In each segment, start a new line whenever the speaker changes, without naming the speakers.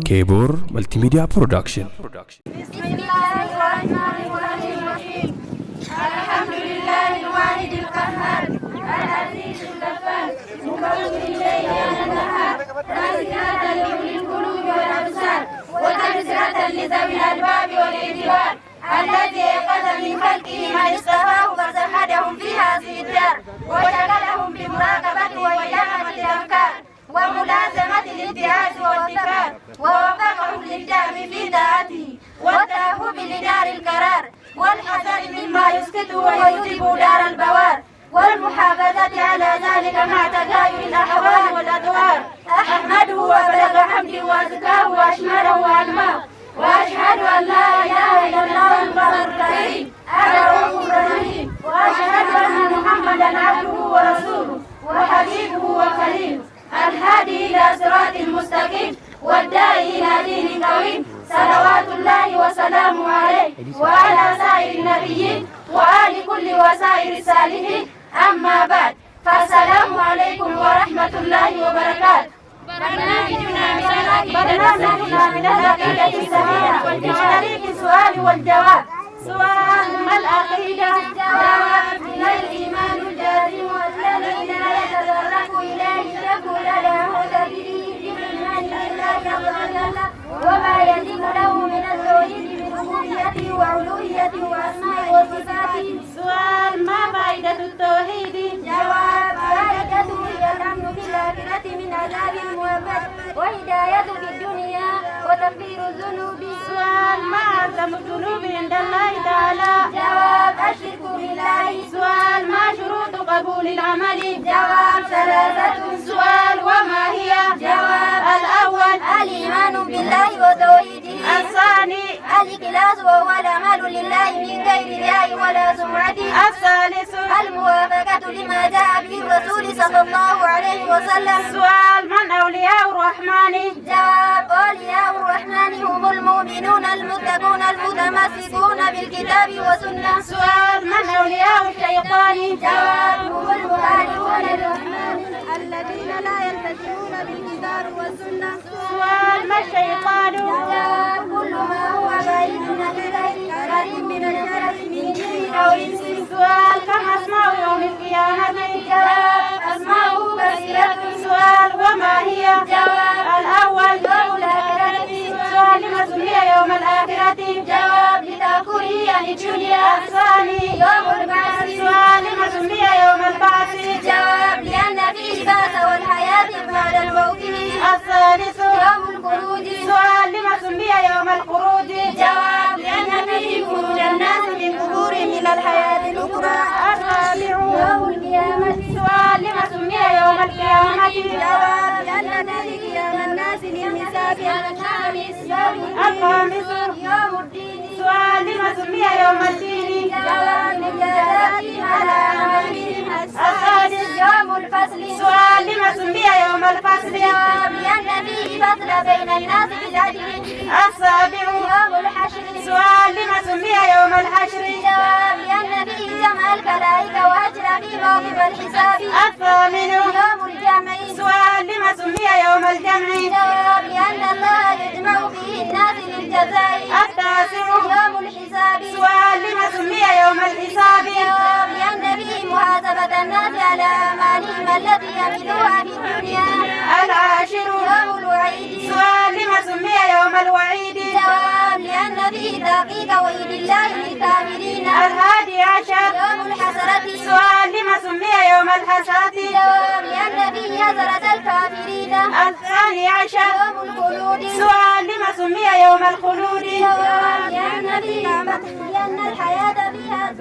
كيبور ملتي ميديا برودكشن.
بسم الله الرحمن الرحيم. الحمد لله الواحد القهار العزيز الغفار مكون الليل والنهار تذكرة لأولي القلوب والأبصار وتبصرة لذوي الألباب والاعتبار الذي أيقظ من خلقه من اصطفاه فزهدهم في هذه الدار وشغلهم بمراقبته وإدامة الأفكار وملازمة الابتعاث والتكرار ووفقهم للدعم في طاعته والتأهب لدار القرار والحذر مما يسكت ويجب دار البوار والمحافظة على ذلك مع تغاير الأحوال والأدوار. أحمده وبلغ حمده وأزكاه وأشمله وأنماه وأشهد أن لا إله إلا الله البر الكريم الرؤوف الرحيم وأشهد أن محمدا عبده ورسوله وحبيبه وخليله الهادي إلى صراط المستقيم والداعي إلى دين قويم صلوات الله وسلامه عليه وعلى سائر النبيين وآل كل وسائر الصالحين. أما بعد فالسلام عليكم ورحمة الله وبركاته. برنامجنا من العقيدة السليمة والطريق السؤال والجواب. سؤال: ما العقيدة؟ جواب: من الإيمان الجازم الذي لا يتطرق إليه شك ولا معتقد بالإيمان بالله وجل وما يجب له من التوحيد بربوبيته وألوهيته وأسمائه وصفاته. سؤال: ما فائدة التوحيد؟ جواب: فائدته هي الأمن في الآخرة من عذاب المؤبد وهداية في الدنيا وتكفير الذنوب. سؤال: ما أعظم الذنوب عند الله تعالى؟ جواب: الشرك بالله. سؤال: ما شروط قبول العمل؟ جواب: ثلاثة. سؤال: وما هي؟ جواب: الأول الإيمان بالله وتوحيده. الثاني الإخلاص وهو العمل لله من غير رياء ولا سمعة. الثالث الموافقة لما جاء به الرسول صلى الله عليه وسلم. سؤال: من أولياء الرحمن؟ جواب: أولياء الرحمن هم المؤمنون المتقون المتمسكون بالكتاب والسنة. سؤال: من أولياء الشيطان؟ جواب: هم المخالفون للرحمن الذين لا يلتزمون بالكتاب والسنة. سؤال: ما الشيطان؟ جواب: كل ما هو بعيد عن الخير قريب من الشر من جن أو إنس. سؤال: كم أسماء يوم القيامة؟ جواب: أسماؤه كثيرة. سؤال: وما هي؟ جواب: الأول يوم الآخرة. سؤال: لما سمي يوم الآخرة؟ جواب: لتأخره عن الدنيا. الثاني يوم البعث. سؤال: لما سمي يوم البعث؟ جواب: لأن فيه البعث والحياة بعد الموت. الثالث يوم الخروج. سؤال: لما سمي يوم الخروج؟ جواب: لأن فيه خروج الناس من قبورهم إلى الحياة الأخرى. الرابع يوم القيامة. سؤال: لما سمي يوم القيامة؟ جواب: لأن فيه قيام الناس للحساب على الخامس. الخامس يوم الدين. سؤال: لما سمي يوم الدين؟ جواب: للجزاء على أعمالهم. السادس يوم الفصل. سؤال: لما سمي يوم الفصل؟ جواب: لأن فيه فصل بين الناس بالعدل. السابع يوم الحشر. سؤال: لما سمي يوم الحشر؟ جواب: لأن فيه جمع الخلائق وحشر في موقف الحساب. الثامن يوم الجمع. سؤال: لما سمي يوم الجمع؟ جواب: لأن الله يجمع فيه الناس للجزاء. التاسع يوم الحساب. سؤال: لما سمي يوم الحساب؟ جواب: لأن فيه محاسبة الناس على أعمالهم التي عملوها في الدنيا. العاشر يوم الوعيد. سؤال: لما سمي يوم الوعيد؟ جواب: لأن فيه تحقيق وعيد الله للكافرين. الهادي عشر يوم الحسرة. سؤال: لما سمي يوم الحسرة؟ جواب: لأن فيه حسرة الكافرين. الثاني عشر يوم الخلود. سؤال: لما سمي يوم الخلود؟ جواب: لأن الحياة فيها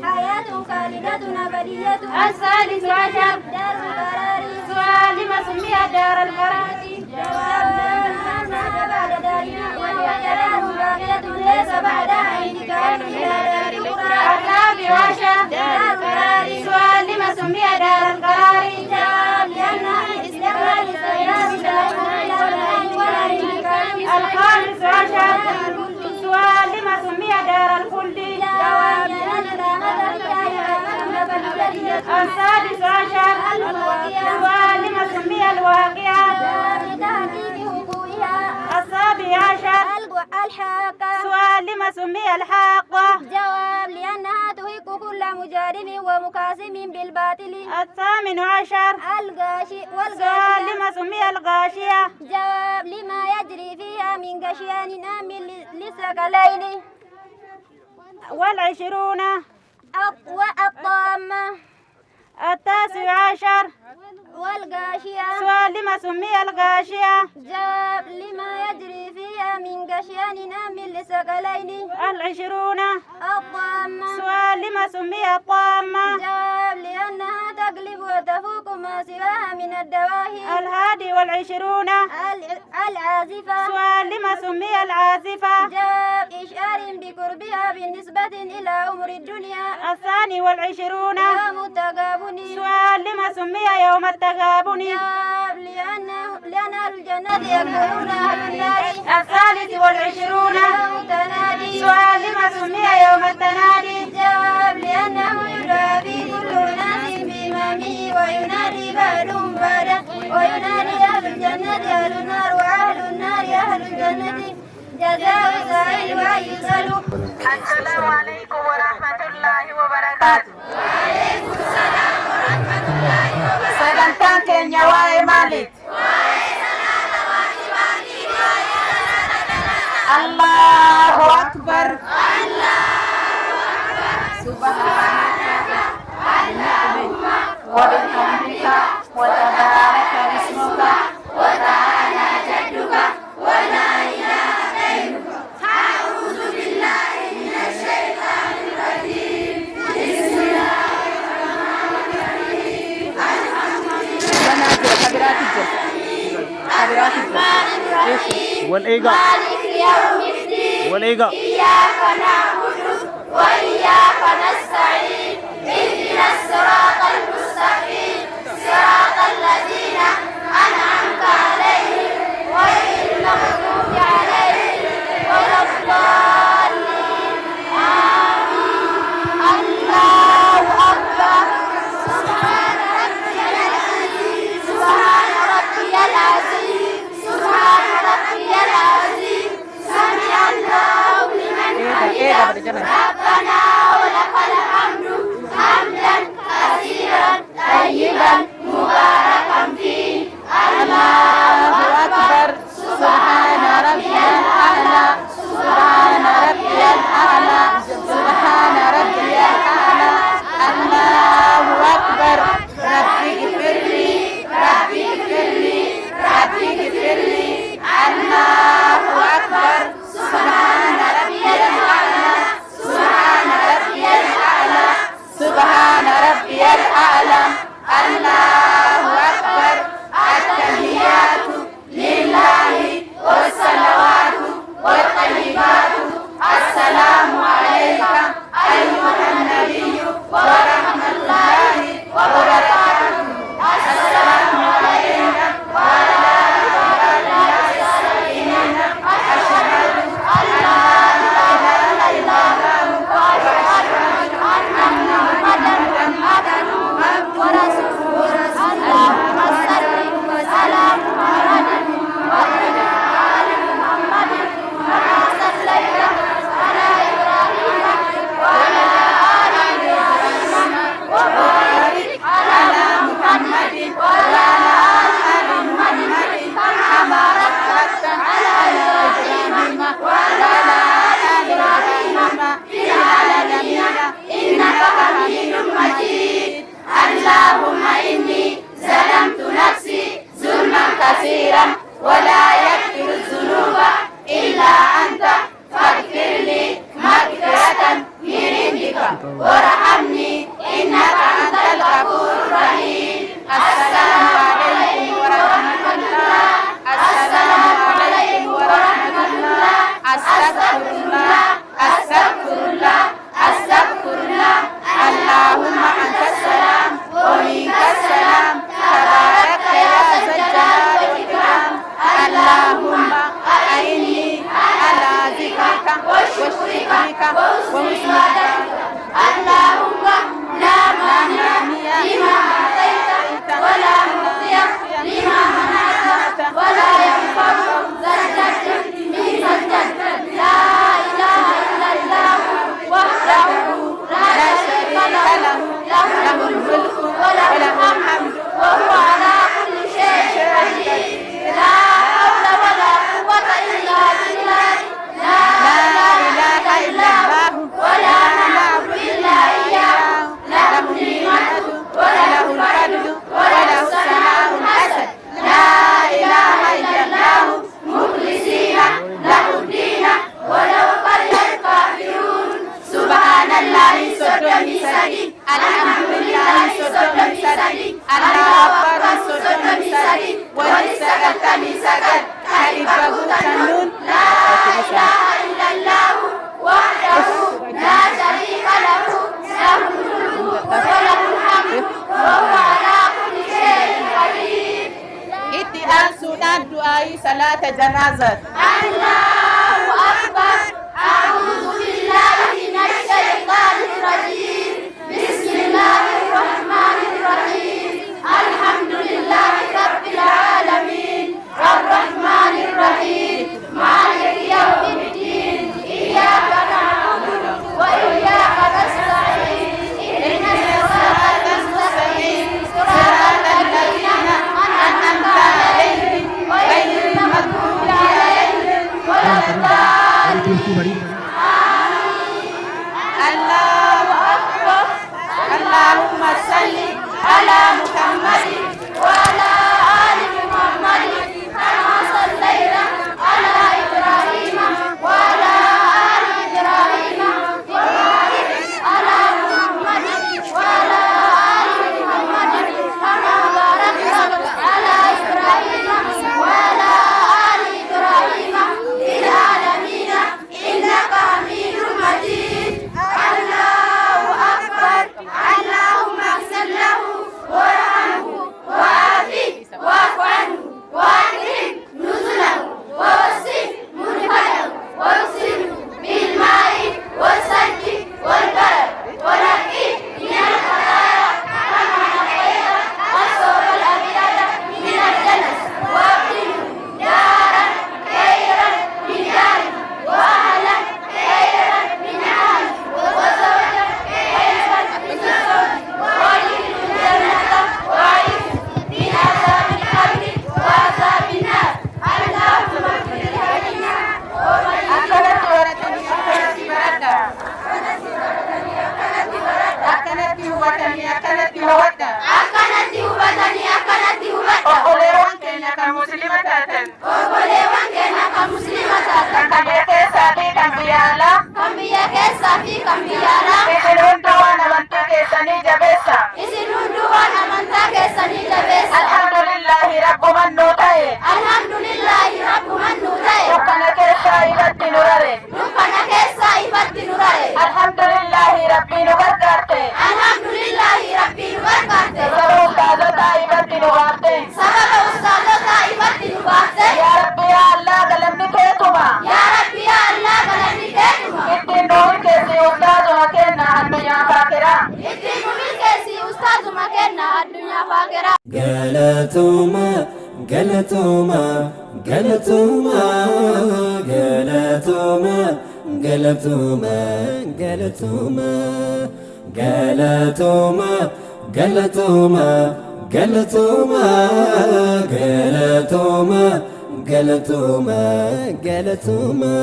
حياة خالدة أبدية. الثالث عشر دار القرار. سؤال: لما سمي دار القرار؟ جواب: لأنها بعد دارنا والجلال باقية ليس بعدها انتقال إلى دار أخرى. الرابع عشر دار القرار. سؤال: لما سمي دار القرار؟ جواب: لأنها استقرار السيارة لا ولا انتقال. الخامس عشر سؤال: لما سمي دار الخلد؟ جواب: لأن الأمل فيها السادس عشر سؤال: لما سمي الواقعة؟ القاتل.
الثامن عشر
الغاشي
سؤال
والغاشية.
لما سمي الغاشية؟
جواب لما يجري فيها من غشيان آمن لثقلين.
والعشرون
والطامة.
التاسع عشر
والغاشية.
سؤال لما سمي الغاشية؟
جواب لما يجري فيها من غشيان آمن لثقلين.
العشرون
الطامة.
سؤال لما سمي الطامة؟
جواب لأنها تقلب وتفوق ما سواها من الدواهي.
الهادي والعشرون
العازفة.
سؤال لما سمي العازفة؟
جواب إشعار بقربها بالنسبة إلى عمر الدنيا.
الثاني والعشرون
يوم التغابن.
سؤال لما سمي يوم التغابن؟
جواب لأن أهل الجنة يكفرون أهل النار.
الثالث والعشرون
يوم التنادي.
سؤال لما سمي يوم التنادي؟
جواب لأنه يدعى في كل أناس بإمامه وينادي بعضهم بعضا وينادي أهل الجنة أهل النار وأهل النار أهل الجنة جزاء سعيد ويسأل.
السلام عليكم ورحمة الله وبركاته. وعليكم السلام ورحمة الله وبركاته. Sagantaan keenya waa'ee maaliiti? Allahu Akbar. Subhanaka Allahumma wa bihamdika wa tabaraka ismuka wa ta'ala jadduka wa la ilaha ghayruka. A'udzu billahi minasy syaithanir rajim. Bismillahirrahmanirrahim.
والإيجا
مالك يوم الدين.
والإيجا
إياك نعبد وإياك نستعين. اهدنا الصراط المستقيم صراط الذين أنعمت عليهم غير المغضوب عليهم ولا الضالين. آمين. الله أكبر. سبحان ربي العظيم. سبحان ربي العظيم. سبحان ربي العظيم. سمع الله لمن حمده. ربنا ولك الحمد حمدا كثيرا طيبا مباركا
اتئان سودان دعائي صلاة جنازة.
الله أكبر. أعوذ بالله من الشيطان الرجيم. بسم الله الرحمن الرحيم. الحمد لله رب العالمين الرحمن الرحيم مالك يوم الدين. إياك نعبد وإياك نستعين. اهدنا الصراط المستقيم صراط الذين أنعمت عليهم غير المغضوب عليهم ولا الضالين.
الله أكبر. اللهم صل على محمد
وعلى آل محمد كما صليت على إبراهيم وعلى آل إبراهيم وبارك على محمد وعلى آل محمد كما باركت على إبراهيم وعلى آل إبراهيم في العالمين إنك حميد مجيد. الله أكبر. اللهم اغفر له وارحمه وعافه واعف عنه وأكرم نزله ووسع مدخله واغسله بالماء والثلج والبرد ونقيه من الخطايا كما نقيت الثوب الأبيض من الدنس وأبدله دارا خيرا من داره وأهلا خيرا من أهله وزوجا خيرا من زوجه وادخله الجنة وأعيذه من عذاب القبر وعذاب النار. اللهم اغفر لنا
أكلت ورثني أكلت بردا أكلت وطني أكلت وودا
أكلت وبدني أكلت وبدني
أقولون كينيا كمسلمة
Obboleewwan keenya kan musliima taatan
kan biyya keessaa fi kan biyya alaa
kan biyya keessaa fi kan biyya alaa
isin hunda waan amantii keessanii jabeessa.
isin hunduu waan amantaa keessanii jabeessa.
Alhamdulillahi rabbuman nuu ta'e
Alhamdulillaahi rabbuman nuu ta'e
dukkana keessaa ifatti nu rare.
dukkana keessaa ifatti nu rare.
Alhamdulillahi rabbii nu gargaarte.
Alhamdulillaahi rabbii nu gargaarte.
Sababa ustaazotaa ifatti nu baafte.
Sababa ustaazotaa ifatti nu baafte.
Yaa Rabbi yaa Allah galanni keetuma.
Yaa Rabbi yaa Allah galanni keetuma.
Ittiin nu milkeessi ustaazuma kenna addunyaa faakira.
Ittiin nu milkeessi ustaazuma kenna addunyaa faakira.
Galatuma, galatuma, galatuma, galatuma, galatuma, galatuma, galatuma, galatuma, galatuma, galatuma, galatuma, galatuma.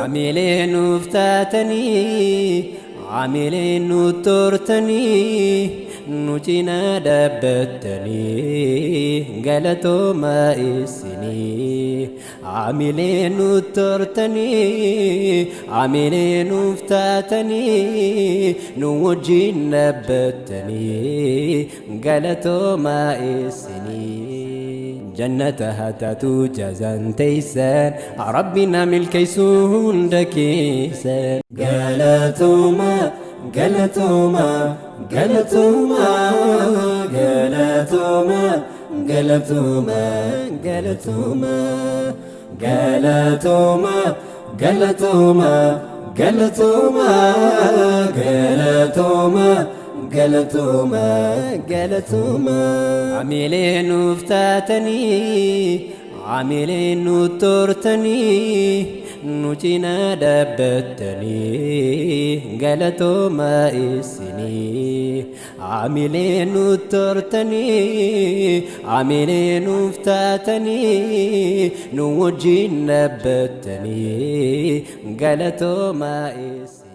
عميلين وفتاتني عميلين وتورتني نوتينا دبتني قالتو ما إسني عاملين وترتني عاملين وفتاتني نوجي نبتني قالتو ما إسني جنتها تاتو جزان تيسان ربنا ملكيسون دكيسان قالتوما قالتوما قالتوما قالتوما قالتوما قالتوما قالتوما قالتوما قالتوما قالتوما قالتوما قالتوما عميلين وفتاتني عاملين وتورتني نوتينا دبتني قالتو ما إسني عاملين وتورتني عاملين وفتاتني نوجي نبتني قالتو ما إسني